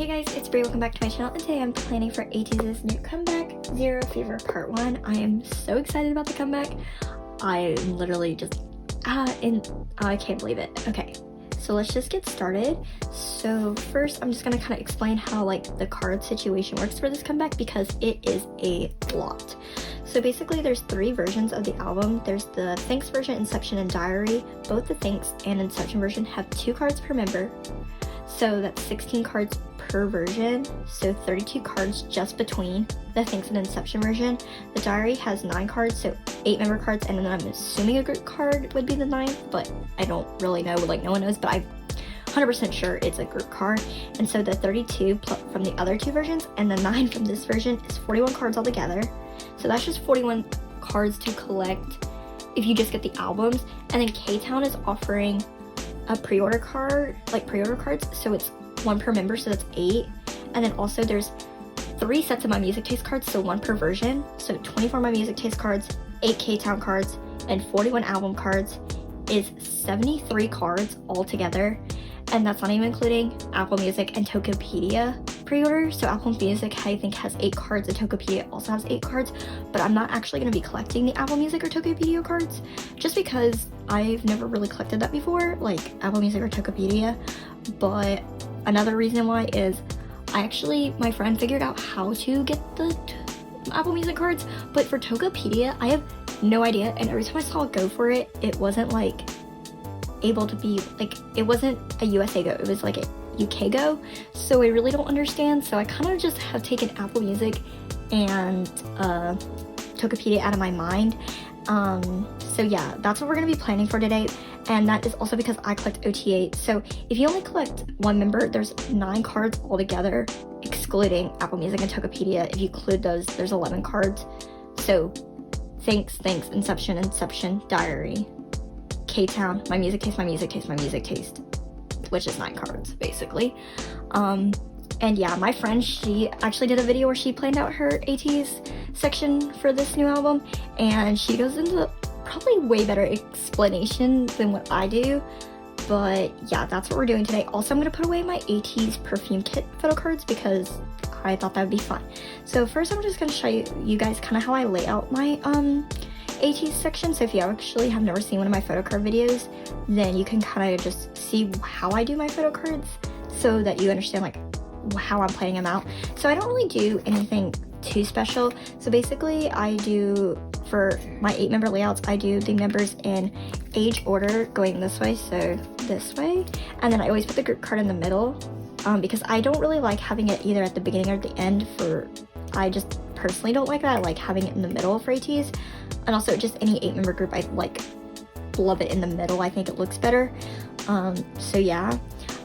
Hey guys, it's Brie. Welcome back to my channel, and today I'm planning for Ateez's new comeback, Zero Fever Part 1. I am so excited about the comeback. I literally just, I can't believe it. Okay, so let's just get started. So first, I'm just gonna kind of explain how like the card situation works for this comeback because it is a lot. So basically there's 3 versions of the album. There's the Thanks version, Inception, and Diary. Both the Thanks and Inception version have 2 cards per member. So that's 16 cards per version, so 32 cards just between the Thanks and Inception version. The Diary has 9 cards, so 8 member cards, and then I'm assuming a group card would be the 9th, but I don't really know, like no one knows, but I'm 100% sure it's a group card. And so the 32 from the other 2 versions and the 9 from this version is 41 cards altogether. So that's just 41 cards to collect if you just get the albums. And then K-Town is offering a pre-order card, like pre-order cards, so it's 1 per member, so that's 8. And then also there's 3 sets of My Music Taste cards, so 1 per version, so 24 My Music Taste cards, 8 K-Town cards, and 41 album cards is 73 cards altogether. And that's not even including Apple Music and Tokopedia pre-order. So Apple Music I think has 8 cards and Tokopedia also has 8 cards, but I'm not actually going to be collecting the Apple Music or Tokopedia cards just because I've never really collected that before, like Apple Music or Tokopedia. But another reason why is my friend figured out how to get the Apple Music cards, but for Tokopedia I have no idea, and every time I saw a go for it, it wasn't like able to be like, it wasn't a USA go, it was like a UK go, so I really don't understand. So I kind of just have taken Apple Music and Tokopedia out of my mind. So yeah, that's what we're going to be planning for today, and that is also because I collect ot8. So if you only collect 1 member, there's 9 cards altogether, excluding Apple Music and Tokopedia. If you include those, there's 11 cards. So Thanks, Inception, Diary, K-Town, My Music Taste, which is 9 cards, basically. And yeah, my friend, she actually did a video where she planned out her Ateez section for this new album, and she goes into probably way better explanation than what I do. But yeah, that's what we're doing today. Also, I'm going to put away my Ateez Perfume kit photo cards because I thought that would be fun. So first, I'm just going to show you guys kind of how I lay out my Ateez section. So if you actually have never seen one of my photo card videos, then you can kind of just see how I do my photo cards so that you understand like how I'm planning them out. So I don't really do anything too special. So basically I do, for my 8 member layouts, I do the members in age order going this way, so this way, and then I always put the group card in the middle because I don't really like having it either at the beginning or at the end. I just personally don't like that. I like having it in the middle for Ateez, and also just any 8 member group, I love it in the middle. I think it looks better. So yeah.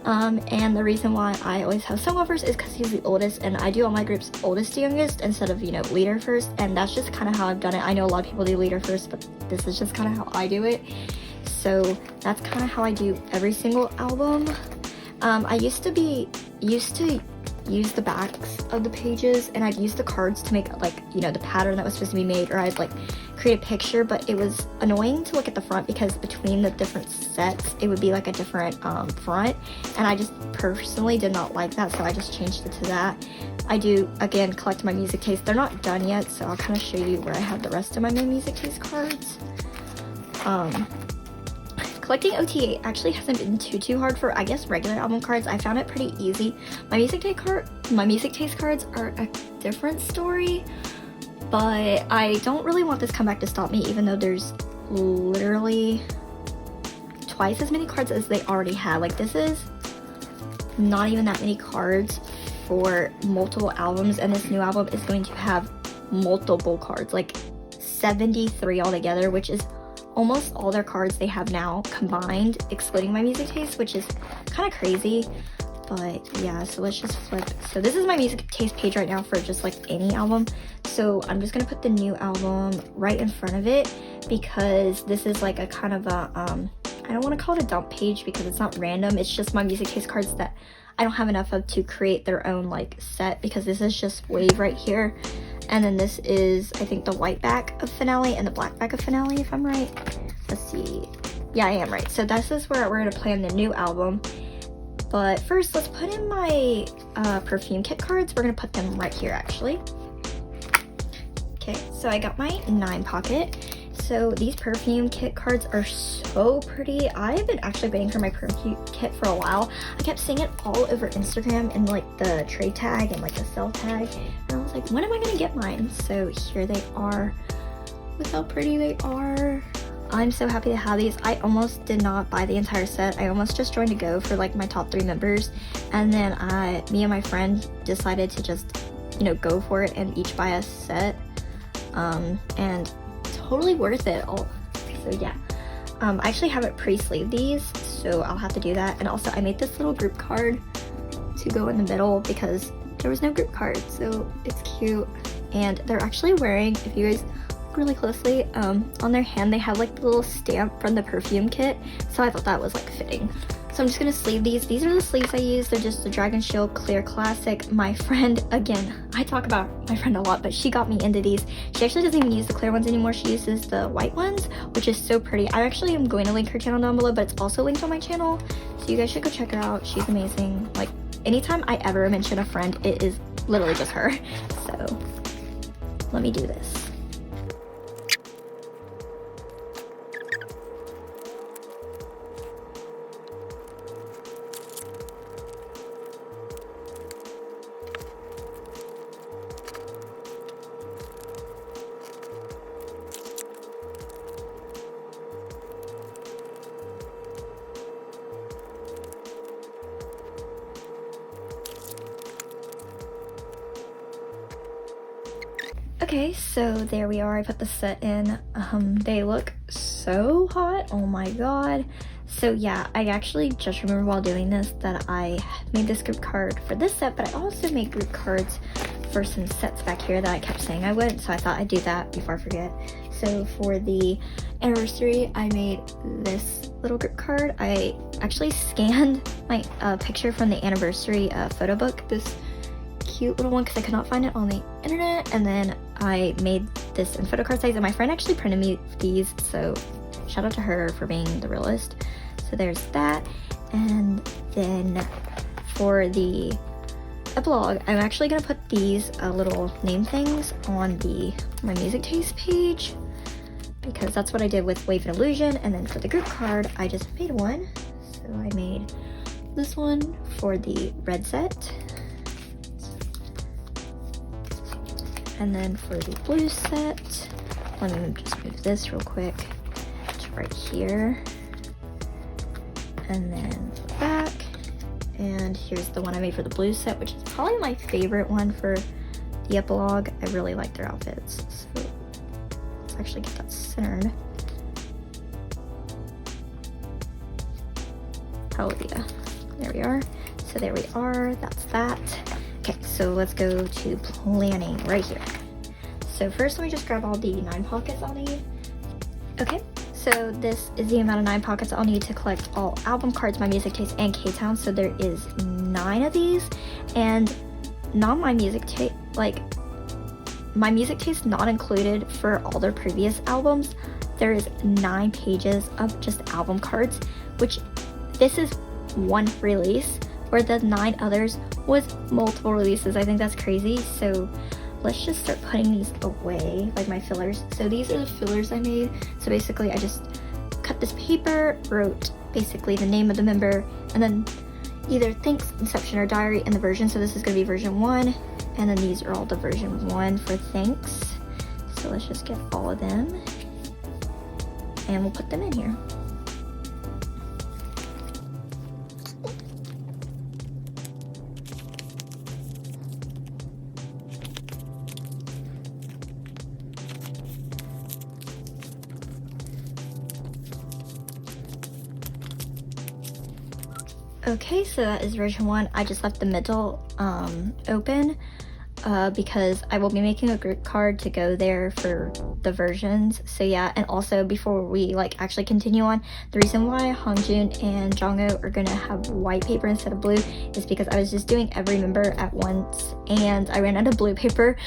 And the reason why I always have song offers is because he's the oldest, and I do all my groups oldest to youngest instead of, leader first, and that's just kind of how I've done it. I know a lot of people do leader first, but this is just kind of how I do it. So that's kind of how I do every single album. I used to use the backs of the pages, and I'd use the cards to make the pattern that was supposed to be made, or I'd create a picture, but it was annoying to look at the front because between the different sets it would be like a different front, and I just personally did not like that, so I just changed it to that. I do again collect My Music Taste. They're not done yet, so I'll kind of show you where I have the rest of my Music Taste cards. Collecting ot8 actually hasn't been too hard for, I guess, regular album cards. I found it pretty easy. My Music Taste cards are a different story, but I don't really want this comeback to stop me, even though there's literally twice as many cards as they already had. Like, this is not even that many cards for multiple albums, and this new album is going to have multiple cards, like 73 altogether, which is almost all their cards they have now combined, excluding My Music Taste, which is kind of crazy. But yeah, so let's just flip. So this is My Music Taste page right now for just any album. So I'm just gonna put the new album right in front of it because this is like a kind of a I don't want to call it a dump page because it's not random. It's just My Music Taste cards that I don't have enough of to create their own set, because this is just Wave right here. And then this is, I think, the white back of Finale and the black back of Finale, if I'm right. Let's see. Yeah, I am right. So this is where we're going to plan the new album. But first, let's put in my perfume kit cards. We're gonna put them right here, actually. Okay, so I got my 9 pocket. So these perfume kit cards are so pretty. I've been actually waiting for my perfume kit for a while. I kept seeing it all over Instagram in like the trade tag and like the sell tag. And I was like, when am I gonna get mine? So here they are. Look how pretty they are. I'm so happy to have these. I almost did not buy the entire set. I almost just joined to go for like my top 3 members. And then me and my friend decided to just, you know, go for it and each buy a set. And totally worth it. So yeah, I actually haven't pre-sleeved these, so I'll have to do that. And also I made this little group card to go in the middle because there was no group card, so it's cute. And they're actually wearing, if you guys look really closely, on their hand they have like the little stamp from the perfume kit, so I thought that was like fitting. So I'm just gonna sleeve these. These are the sleeves I use. They're just the Dragon Shield Clear Classic. My friend, again, I talk about my friend a lot, but she got me into these. She actually doesn't even use the clear ones anymore. She uses the white ones, which is so pretty. I actually am going to link her channel down below, but it's also linked on my channel. So you guys should go check her out. She's amazing. Like, anytime I ever mention a friend, it is literally just her. So let me do this. Okay, so there we are. I put the set in. They look so hot. Oh my god. So yeah, I actually just remember while doing this that I made this group card for this set, but I also made group cards for some sets back here that I kept saying I would, so I thought I'd do that before I forget. So for the anniversary, I made this little group card. I actually scanned my picture from the anniversary photo book, this cute little one, because I could not find it on the internet, and then I made this in photo card size, and my friend actually printed me these, so shout out to her for being the realist. So there's that. And then for the epilogue, I'm actually gonna put these little name things on my music taste page, because that's what I did with Wave and Illusion. And then for the group card, I just made one. So I made this one for the red set. And then for the blue set, let me just move this real quick to right here. And then back. And here's the one I made for the blue set, which is probably my favorite one for the epilogue. I really like their outfits. So let's actually get that centered. Oh yeah, there we are. So there we are, that's that. Okay, so let's go to planning right here. So first let me just grab all the 9 pockets I'll need. Okay, so this is the amount of 9 pockets I'll need to collect all album cards, my music taste, and K-Town. So there is 9 of these, and not my music taste, like my music taste not included for all their previous albums. There is 9 pages of just album cards, which this is one release, where the 9 others was multiple releases. I think that's crazy. So let's just start putting these away, like my fillers. So these are the fillers I made. So basically I just cut this paper, wrote basically the name of the member, and then either Thanks, Inception, or Diary in the version. So this is gonna be version 1, and then these are all the version 1 for Thanks. So let's just get all of them, and we'll put them in here. Okay, so that is version 1. I just left the middle open because I will be making a group card to go there for the versions. So yeah, and also before we like actually continue on, the reason why Hongjoon and Jongho are gonna have white paper instead of blue is because I was just doing every member at once and I ran out of blue paper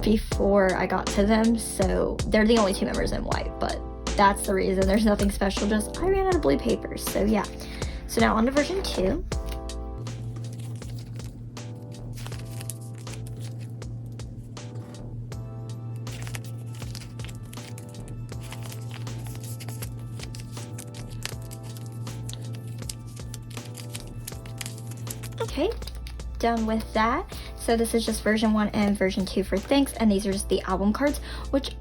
before I got to them. So they're the only 2 members in white, but that's the reason. There's nothing special, just I ran out of blue paper. So yeah. So now on to version 2. Okay, done with that. So this is just version 1 and version 2 for Thanks, and these are just the album cards, which,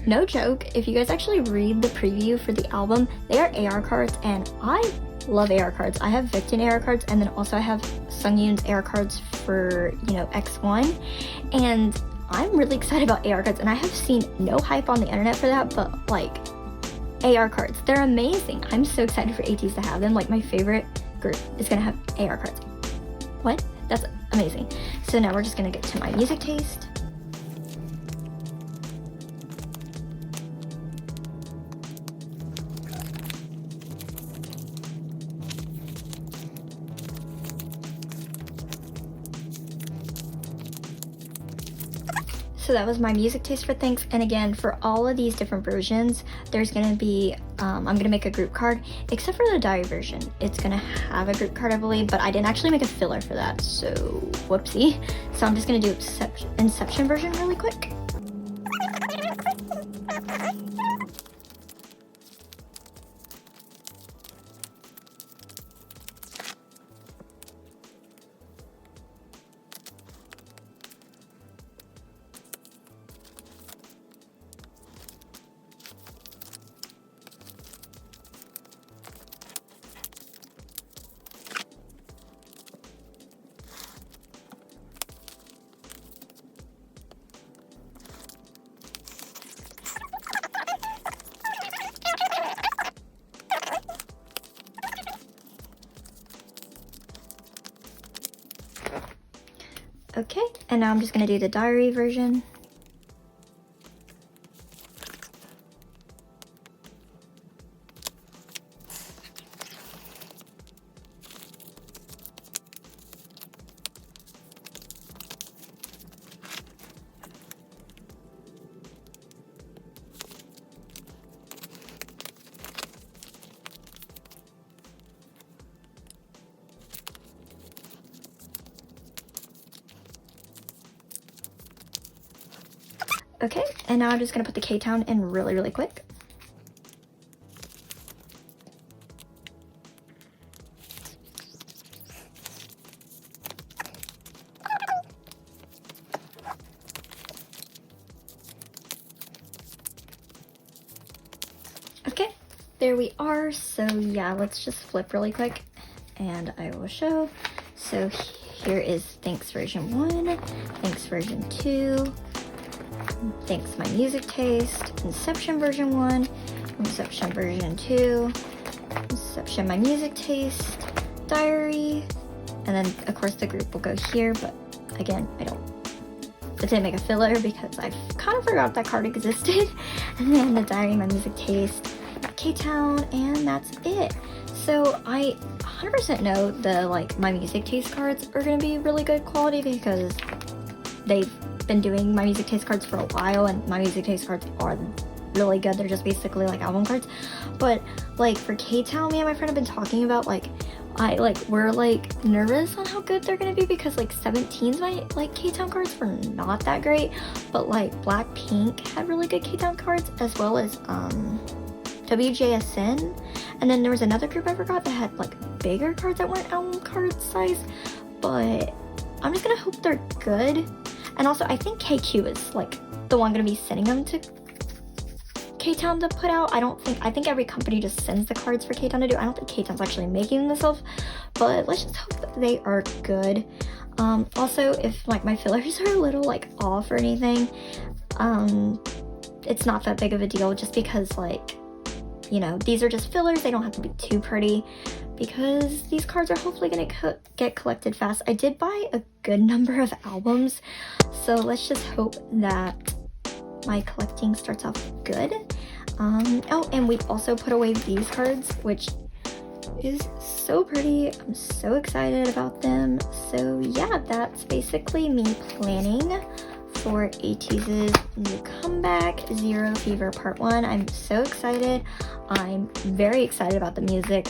no joke, if you guys actually read the preview for the album, they are AR cards, and I love AR cards. I have Victon AR cards, and then also I have Sungyoon's AR cards for, you know, X1, and I'm really excited about AR cards, and I have seen no hype on the internet for that, but like, AR cards, they're amazing. I'm so excited for Ateez to have them. Like, my favorite group is gonna have AR cards. What? That's amazing. So now we're just gonna get to my music taste. So that was my music taste for Thanks, and again, for all of these different versions, there's gonna be, I'm gonna make a group card, except for the diary version. It's gonna have a group card, I believe, but I didn't actually make a filler for that, so whoopsie. So I'm just gonna do Inception version really quick. Okay, and now I'm just gonna do the diary version. Okay, and now I'm just gonna put the K-Town in really quick. Okay, there we are. So yeah, let's just flip really quick and I will show. So here is Thanks version 1, Thanks version 2, Thanks my music taste, Inception version 1, Inception version 2, Inception my music taste, diary, and then of course the group will go here, but again, I didn't make a filler because I kind of forgot that card existed. And then the diary, my music taste, K-Town, and that's it. So I 100% know the my music taste cards are gonna be really good quality because they've been doing my music taste cards for a while, and my music taste cards are really good. They're just basically like album cards. But like for K-Town, me and my friend have been talking about we're nervous on how good they're gonna be because 17's my K-Town cards were not that great, but Blackpink had really good K-Town cards, as well as WJSN, and then there was another group I forgot that had bigger cards that weren't album card size, but I'm just gonna hope they're good. And also I think KQ is the one gonna be sending them to K-Town to put out. I think every company just sends the cards for K-Town to do. I don't think K-Town's actually making them themselves, but let's just hope that they are good. Also, if my fillers are a little off or anything, it's not that big of a deal, just because you know, these are just fillers. They don't have to be too pretty because these cards are hopefully gonna get collected fast. I did buy a good number of albums, so let's just hope that my collecting starts off good. Oh, and we also put away these cards, which is so pretty. I'm so excited about them. So yeah, that's basically me planning for Ateez's new comeback, Zero Fever Part 1. I'm so excited. I'm very excited about the music.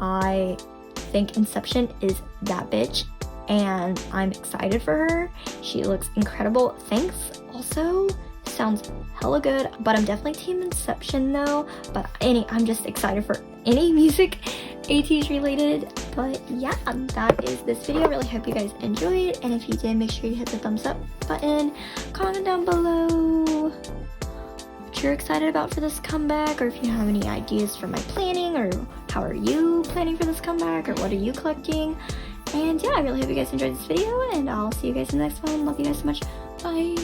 I think Inception is that bitch, and I'm excited for her. She looks incredible. Thanks also sounds hella good, but I'm definitely team Inception though. But I'm just excited for any music Ateez related. But yeah, that is this video. I really hope you guys enjoyed, and if you did, make sure you hit the thumbs up button. Comment down below what you're excited about for this comeback, or if you have any ideas for my planning, or how are you planning for this comeback, or what are you collecting. And yeah, I really hope you guys enjoyed this video, and I'll see you guys in the next one. Love you guys so much. Bye.